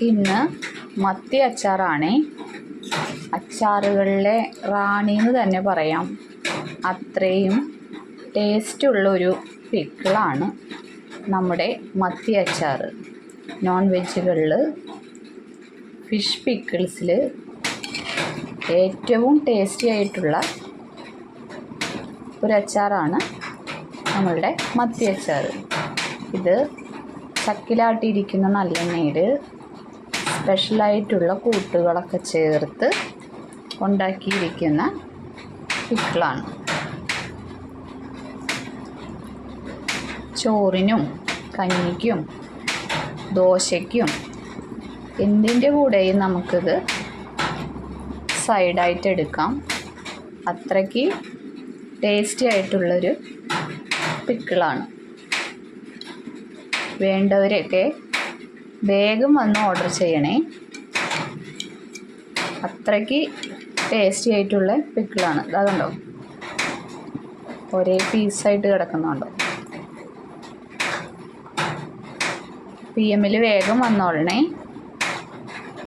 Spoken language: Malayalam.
ഇന്ന് മത്തി അച്ചാറാണ്. അച്ചാറുകളിലെ റാണി എന്ന് തന്നെ പറയാം. അത്രയും ടേസ്റ്റുള്ളൊരു പിക്കിളാണ് നമ്മുടെ മത്തി അച്ചാർ. നോൺ വെജുകളിൽ ഫിഷ് പിക്കിൾസിൽ ഏറ്റവും ടേസ്റ്റി ആയിട്ടുള്ള ഒരു അച്ചാറാണ് നമ്മളുടെ മത്തി അച്ചാർ. ഇത് ചക്കിലാട്ടിയിരിക്കുന്ന നല്ലെണ്ണയിൽ സ്പെഷ്യലായിട്ടുള്ള കൂട്ടുകളൊക്കെ ചേർത്ത് ഉണ്ടാക്കിയിരിക്കുന്ന പിക്കിളാണ്. ചോറിനും കഞ്ഞിക്കും ദോശയ്ക്കും എന്തിൻ്റെ കൂടെയും നമുക്കിത് സൈഡായിട്ട് എടുക്കാം. അത്രയ്ക്ക് ടേസ്റ്റി ആയിട്ടുള്ളൊരു പിക്കിളാണ്. വേണ്ടവരൊക്കെ വേഗം വന്ന് ഓർഡർ ചെയ്യണേ. അത്രയ്ക്ക് ടേസ്റ്റി ആയിട്ടുള്ള പിക്കിളാണ്. ഇതാ കണ്ടോ, ഒരേ പീസായിട്ട് കിടക്കുന്നുണ്ടോ. PM വേഗം വന്നോളണേ.